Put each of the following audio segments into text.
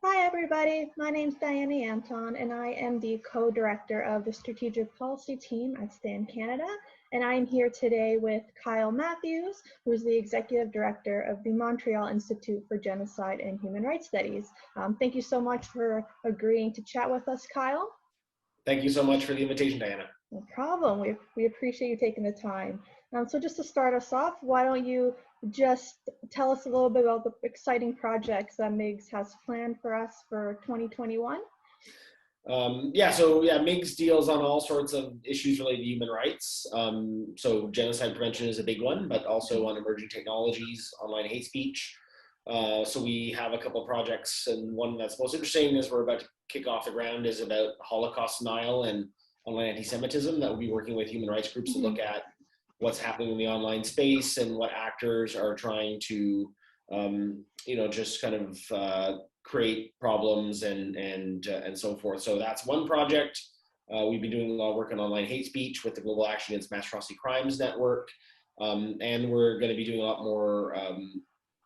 Hi, everybody. My name's Diana Anton, and I am the co-director of the Strategic Policy Team at STAN Canada. And I'm here today with Kyle Matthews, who's the Executive Director of the Montreal Institute for Genocide and Human Rights Studies. Thank you so much for agreeing to chat with us, Kyle. Thank you so much for the invitation, Diana. No problem. We appreciate you taking the time. So just to start us off, why don't you just tell us a little bit about the exciting projects that MIGS has planned for us for 2021? MIGS deals on all sorts of issues related to human rights. So genocide prevention is a big one, but also on emerging technologies, online hate speech. So we have a couple of projects, and one that's most interesting is we're about to kick off the ground is about Holocaust denial and online anti-Semitism. That will be working with human rights groups to look at what's happening in the online space and what actors are trying to, just kind of create problems and so forth. So that's one project. We've been doing a lot of work on online hate speech with the Global Action Against Mass Atrocity Crimes Network, and we're going to be doing a lot more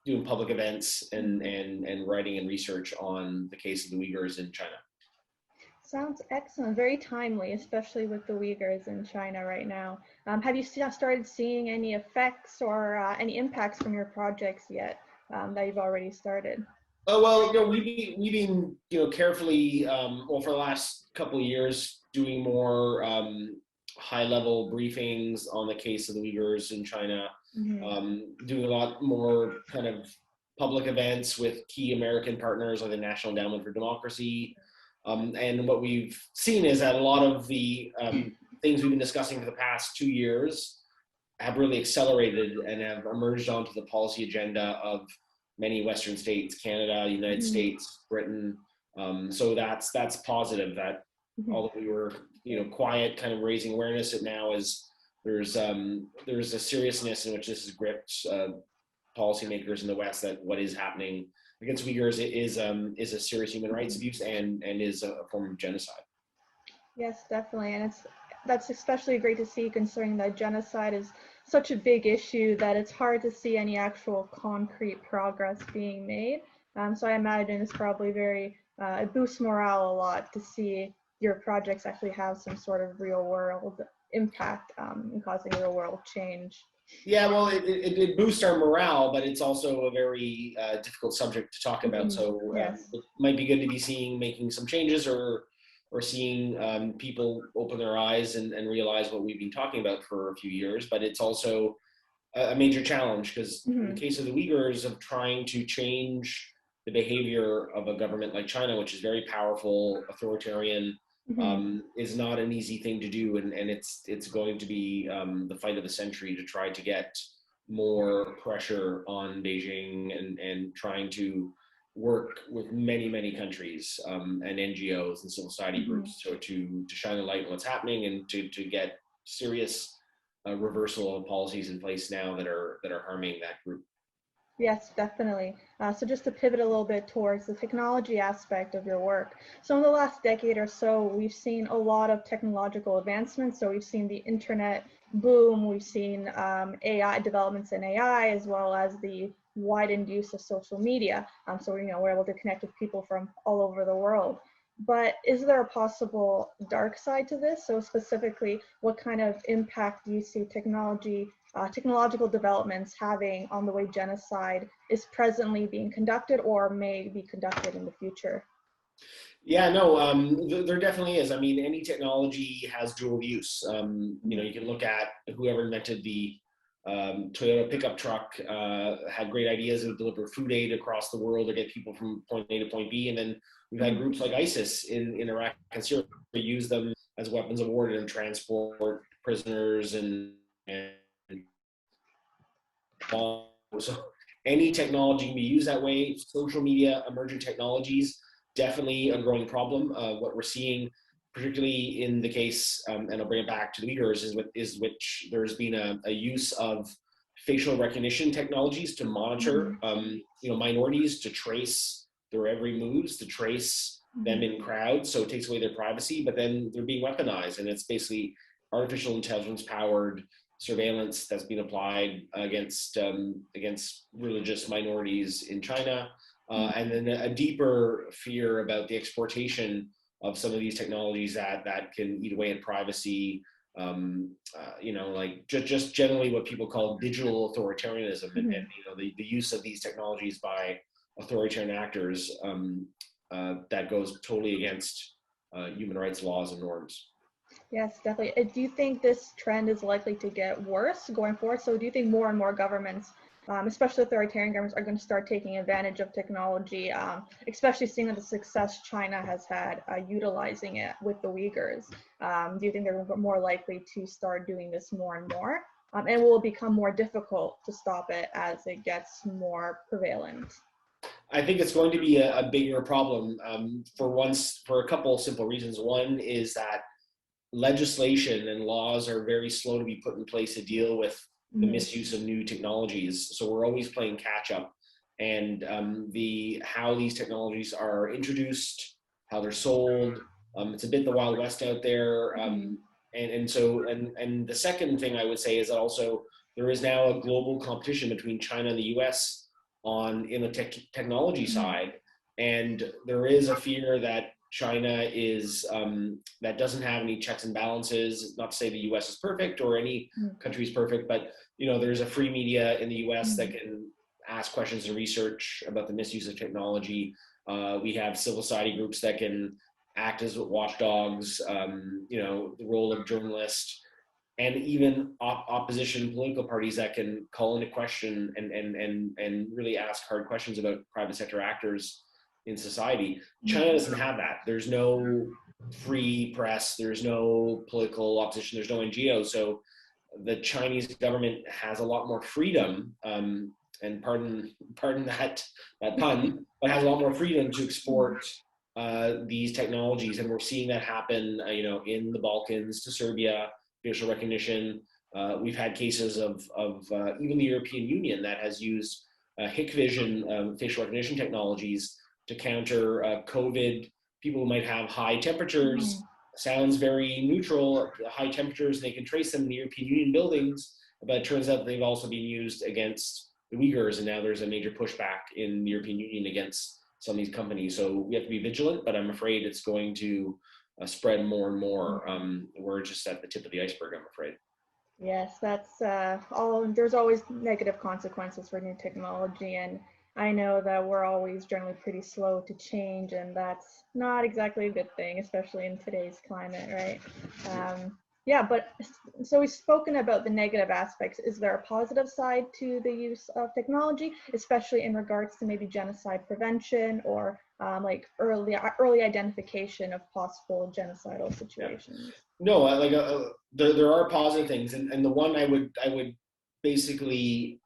doing public events and writing and research on the case of the Uyghurs in China. Sounds excellent, very timely, especially with the Uyghurs in China right now. Have you started seeing any effects or any impacts from your projects yet that you've already started? Oh well, we've been carefully for the last couple of years doing more high level briefings on the case of the Uyghurs in China, doing a lot more kind of public events with key American partners like the National Endowment for Democracy. And what we've seen is that a lot of the things we've been discussing for the past 2 years have really accelerated and have emerged onto the policy agenda of many Western states, Canada, United States, Britain. So that's positive that although we were quiet, kind of raising awareness, it now is there's a seriousness in which this has gripped policymakers in the West that what is happening against Uyghurs is a serious human rights abuse and is a form of genocide. Yes, definitely, and that's especially great to see, considering that genocide is such a big issue that it's hard to see any actual concrete progress being made. So I imagine it's probably it boosts morale a lot to see your projects actually have some sort of real world impact in causing real world change. Yeah, well, it boosts our morale, but it's also a very difficult subject to talk about. So Yes. it might be good to be making some changes or seeing people open their eyes and realize what we've been talking about for a few years. But it's also a major challenge because in the case of the Uyghurs, of trying to change the behavior of a government like China, which is very powerful, authoritarian, is not an easy thing to do, and it's going to be the fight of the century to try to get more pressure on Beijing and trying to work with many countries and NGOs and civil society groups to shine a light on what's happening and to get serious reversal of policies in place now that are harming that group. Yes, definitely. So just to pivot a little bit towards the technology aspect of your work. So in the last decade or so, we've seen a lot of technological advancements. So we've seen the internet boom, we've seen AI developments in AI, as well as the widened use of social media. So we're able to connect with people from all over the world. But is there a possible dark side to this? So specifically, what kind of impact do you see technological developments having on the way genocide is presently being conducted or may be conducted in the future? Yeah, no, there definitely is. I mean, any technology has dual use. You can look at whoever invented the Toyota pickup truck had great ideas to deliver food aid across the world to get people from point A to point B. And then we've had groups like ISIS in Iraq and Syria use them as weapons of war to transport prisoners and so any technology can be used that way. Social media, emerging technologies, definitely a growing problem. What we're seeing, particularly in the case, and I'll bring it back to the Uyghurs, is which there's been a use of facial recognition technologies to monitor, minorities, to trace their every moves, to trace them in crowds. So it takes away their privacy, but then they're being weaponized, and it's basically artificial intelligence powered surveillance that's been applied against religious minorities in China. and then a deeper fear about the exploitation of some of these technologies that can eat away at privacy. Like just generally what people call digital authoritarianism, and the use of these technologies by authoritarian actors that goes totally against human rights laws and norms. Yes, definitely. Do you think this trend is likely to get worse going forward? So do you think more and more governments, especially authoritarian governments, are going to start taking advantage of technology, especially seeing the success China has had utilizing it with the Uyghurs? Do you think they're more likely to start doing this more and more? And will it become more difficult to stop it as it gets more prevalent? I think it's going to be a bigger problem for a couple of simple reasons. One is that legislation and laws are very slow to be put in place to deal with the misuse of new technologies. So we're always playing catch up, and how these technologies are introduced, how they're sold, it's a bit the Wild West out there. And the second thing I would say is that also there is now a global competition between China and the US in the technology side, and there is a fear that China is that doesn't have any checks and balances. Not to say the U.S. is perfect or any country is perfect, but there's a free media in the U.S. that can ask questions and research about the misuse of technology. We have civil society groups that can act as watchdogs. The role of journalists, and even opposition political parties that can call into question and really ask hard questions about private sector actors in society. China doesn't have that. There's no free press, there's no political opposition, there's no NGO. So the Chinese government has a lot more freedom, and pardon that pun, but has a lot more freedom to export these technologies. And we're seeing that happen, in the Balkans, to Serbia, facial recognition. We've had cases of even the European Union that has used Hikvision facial recognition technologies to counter COVID. People who might have high temperatures. Sounds very neutral, high temperatures, they can trace them in the European Union buildings, but it turns out they've also been used against the Uyghurs, and now there's a major pushback in the European Union against some of these companies. So we have to be vigilant, but I'm afraid it's going to spread more and more. We're just at the tip of the iceberg, I'm afraid. Yes, that's there's always negative consequences for new technology, and I know that we're always generally pretty slow to change, and that's not exactly a good thing, especially in today's climate, right? But so we've spoken about the negative aspects. Is there a positive side to the use of technology, especially in regards to maybe genocide prevention or like early identification of possible genocidal situations? No, there are positive things, and the one I would basically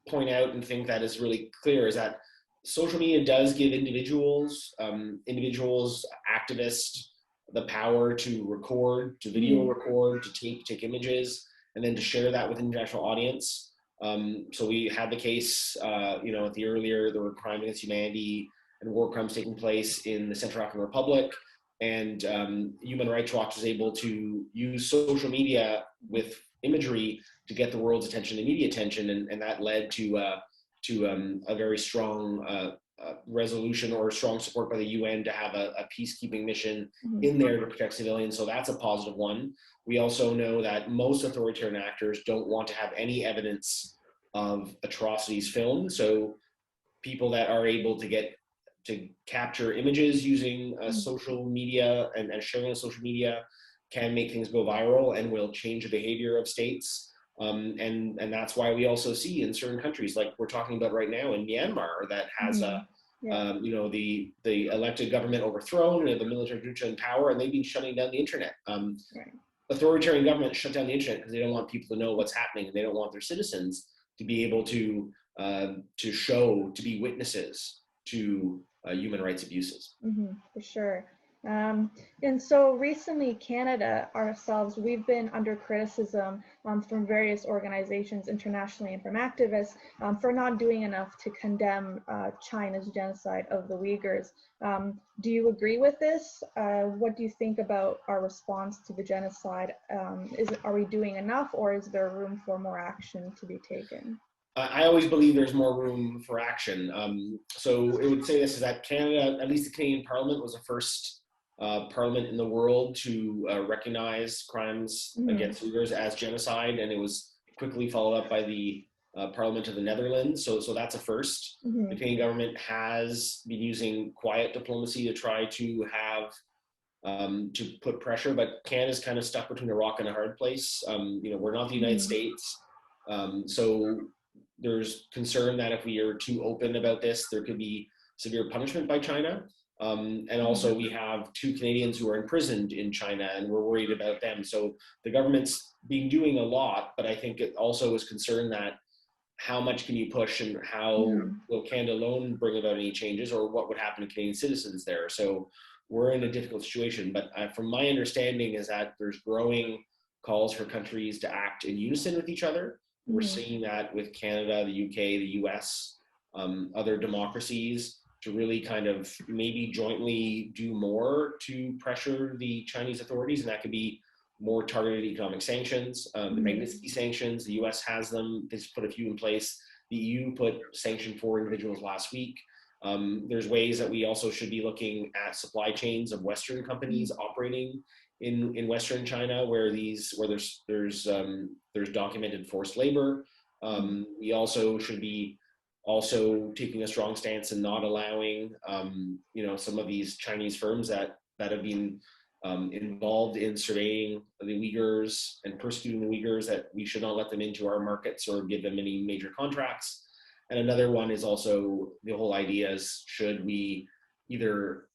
point out and think that is really clear is that social media does give individuals, activists, the power to record, to video record, to take images, and then to share that with an international audience. So we had the case, there were crimes against humanity and war crimes taking place in the Central African Republic, and Human Rights Watch was able to use social media with imagery to get the world's attention and media attention, and that led to a very strong resolution or strong support by the UN to have a peacekeeping mission in there to protect civilians. So that's a positive one. We also know that most authoritarian actors don't want to have any evidence of atrocities filmed. So people that are able to capture images using social media and sharing on social media can make things go viral and will change the behavior of states. And that's why we also see in certain countries, like we're talking about right now in Myanmar, that has the elected government overthrown and the military junta in power, and they've been shutting down the internet. Authoritarian governments shut down the internet because they don't want people to know what's happening, and they don't want their citizens to be able to be witnesses to human rights abuses. For sure. And so recently, Canada ourselves, we've been under criticism from various organizations internationally and from activists for not doing enough to condemn China's genocide of the Uyghurs. Do you agree with this? What do you think about our response to the genocide? Are we doing enough, or is there room for more action to be taken? I always believe there's more room for action. So it would say this is that Canada, at least the Canadian Parliament, was the first parliament in the world to recognize crimes against Uyghurs as genocide, and it was quickly followed up by the Parliament of the Netherlands. So that's a first. The Canadian government has been using quiet diplomacy to try to have to put pressure, but Canada's kind of stuck between a rock and a hard place. We're not the United States, so there's concern that if we are too open about this, there could be severe punishment by China. And also we have 2 Canadians who are imprisoned in China, and we're worried about them. So the government's been doing a lot, but I think it also is concerned that how much can you push, and how will Canada alone bring about any changes, or what would happen to Canadian citizens there? So we're in a difficult situation, but from my understanding is that there's growing calls for countries to act in unison with each other. We're seeing that with Canada, the UK, the US, other democracies, to really kind of maybe jointly do more to pressure the Chinese authorities. And that could be more targeted economic sanctions, the Magnitsky sanctions. The US has them, they've put a few in place. The EU put sanction for individuals last week. There's ways that we also should be looking at supply chains of Western companies operating in Western China, where there's documented forced labor. We also should be taking a strong stance in not allowing some of these Chinese firms that have been involved in surveying the Uyghurs and persecuting the Uyghurs, that we should not let them into our markets or give them any major contracts. And another one is also the whole idea is, should we either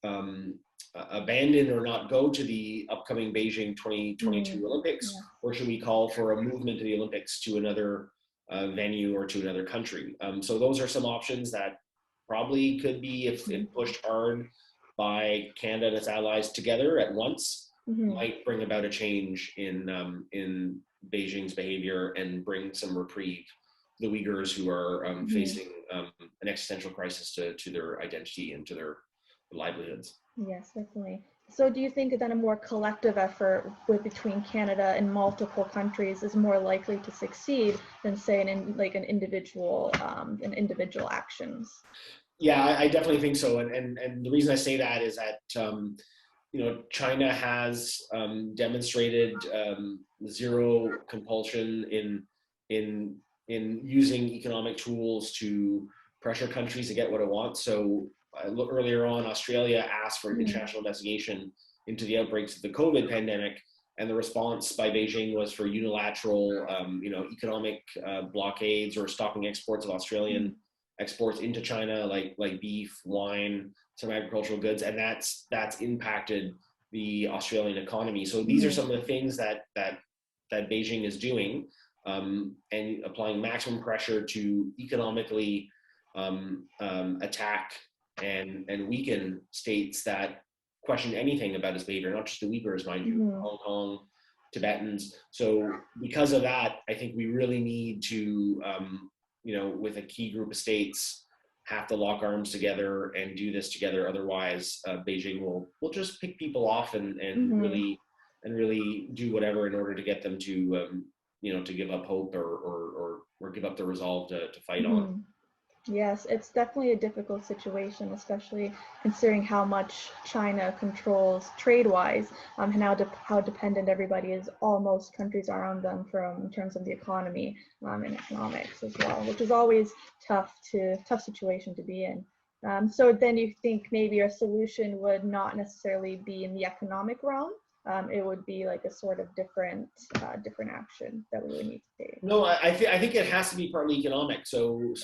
abandon or not go to the upcoming Beijing 2022 Olympics, or should we call for a movement to the Olympics to another venue or to another country? So those are some options that probably could be, if pushed hard by Canada and its allies together at once, might bring about a change in Beijing's behavior and bring some reprieve to the Uyghurs, who are facing an existential crisis to their identity and to their livelihoods. Yes, definitely. So do you think that a more collective effort between Canada and multiple countries is more likely to succeed than, say, an individual actions? Yeah, I definitely think so. And the reason I say that is that China has demonstrated zero compulsion in using economic tools to pressure countries to get what it wants. So earlier on, Australia asked for an international investigation into the outbreaks of the COVID pandemic, and the response by Beijing was for unilateral, economic blockades or stopping exports of Australian exports into China, like beef, wine, some agricultural goods, and that's impacted the Australian economy. So these are some of the things that Beijing is doing, and applying maximum pressure to economically attack and weaken states that question anything about its behavior, not just the Uyghurs, mind you, Hong Kong, Tibetans. So because of that, I think we really need to, with a key group of states, have to lock arms together and do this together. Otherwise, Beijing will just pick people off and really do whatever in order to get them to to give up hope or give up the resolve to fight on. Yes, it's definitely a difficult situation, especially considering how much China controls trade-wise, and how dependent everybody is, almost countries are on them in terms of the economy and economics as well, which is always tough situation to be in. So then you think maybe a solution would not necessarily be in the economic realm. It would be like a sort of different action that we would need to take. No, I think it has to be partly economic. So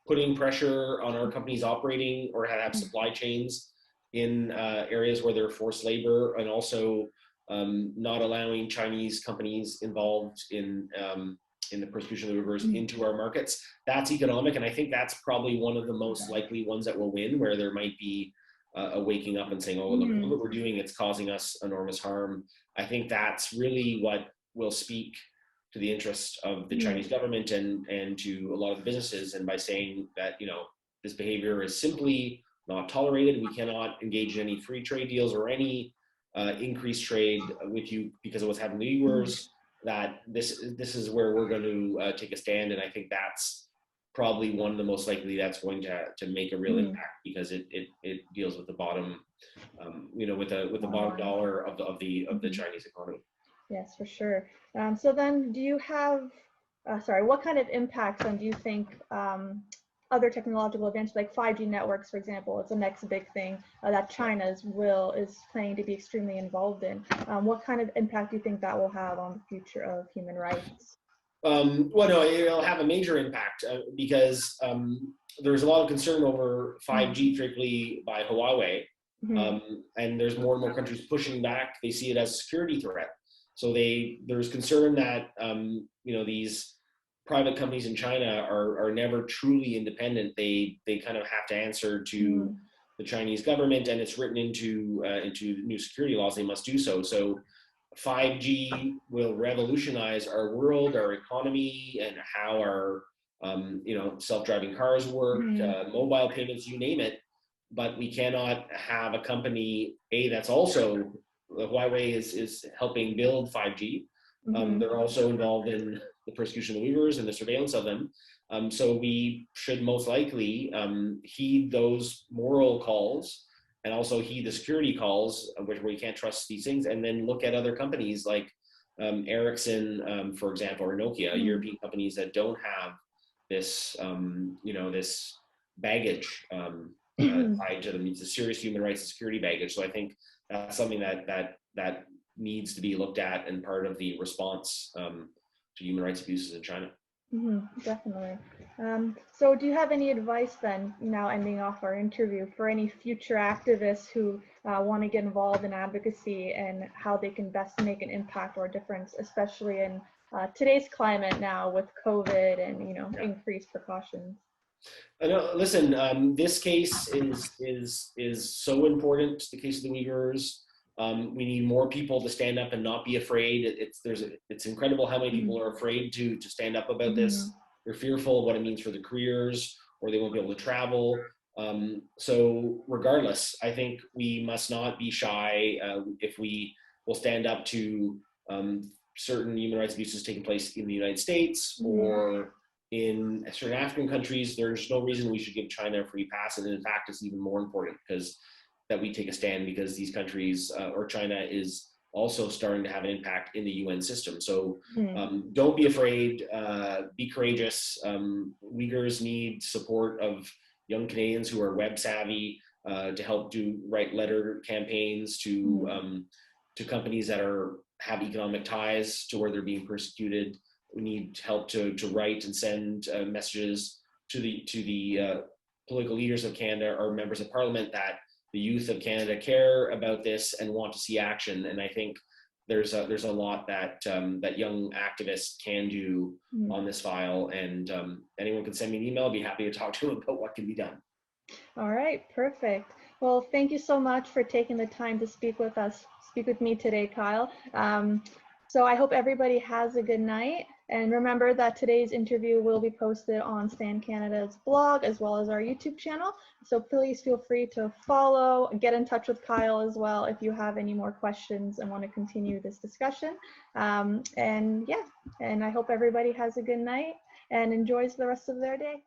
putting pressure on our companies operating or have supply chains in areas where they're forced labor, and also not allowing Chinese companies involved in the persecution of the Uyghurs into our markets. That's economic, and I think that's probably one of the most likely ones that will win, where there might be a waking up and saying, oh, look what we're doing, it's causing us enormous harm. I think that's really what will speak to the interest of the Chinese government and to a lot of the businesses, and by saying that, this behavior is simply not tolerated. We cannot engage in any free trade deals or any increased trade with you because of what's happening to Uyghurs. that this is where we're going to take a stand, and I think that's probably one of the most likely that's going to make a real impact, because it deals with the bottom, with the bottom dollar of the Chinese economy. Yes, for sure. So then, do you have, what kind of impacts do you think other technological advances like 5G networks, for example, it's the next big thing that China is planning to be extremely involved in. What kind of impact do you think that will have on the future of human rights? Well, no, it'll have a major impact because there's a lot of concern over 5G, particularly by Huawei, and there's more and more countries pushing back. They see it as a security threat. So there's concern that these private companies in China are never truly independent. They kind of have to answer to the Chinese government, and it's written into new security laws. They must do so. So 5G will revolutionize our world, our economy, and how our self-driving cars work, mobile payments, you name it. But we cannot have a company that's also, Huawei is helping build 5G. They're also involved in the persecution of the Uyghurs and the surveillance of them. So we should most likely heed those moral calls, and also heed the security calls, where we can't trust these things, and then look at other companies like Ericsson, for example, or Nokia, European companies that don't have this, this baggage tied to them. It's a serious human rights and security baggage. So I think that's something that needs to be looked at and part of the response to human rights abuses in China. Definitely. So do you have any advice then, now ending off our interview, for any future activists who want to get involved in advocacy and how they can best make an impact or difference, especially in today's climate now with COVID and increased precautions? Listen, this case is so important. The case of the Uyghurs. We need more people to stand up and not be afraid. It's incredible how many people are afraid to stand up about this. They're fearful of what it means for their careers, or they won't be able to travel. So regardless, I think we must not be shy if we will stand up to certain human rights abuses taking place in the United States or in certain African countries. There's no reason we should give China a free pass. And in fact, it's even more important that we take a stand, because these countries or China is also starting to have an impact in the UN system. So don't be afraid, be courageous. Uyghurs need support of young Canadians who are web savvy to help write letter campaigns to companies that have economic ties to where they're being persecuted. We need help to write and send messages to the political leaders of Canada or members of Parliament that the youth of Canada care about this and want to see action. And I think there's a lot that young activists can do on this file, and anyone can send me an email. I'll be happy to talk to them about what can be done. All right, perfect. Well, thank you so much for taking the time to speak with me today, Kyle. So I hope everybody has a good night. And remember that today's interview will be posted on Stand Canada's blog as well as our YouTube channel. So please feel free to follow, get in touch with Kyle as well if you have any more questions and want to continue this discussion. And I hope everybody has a good night and enjoys the rest of their day.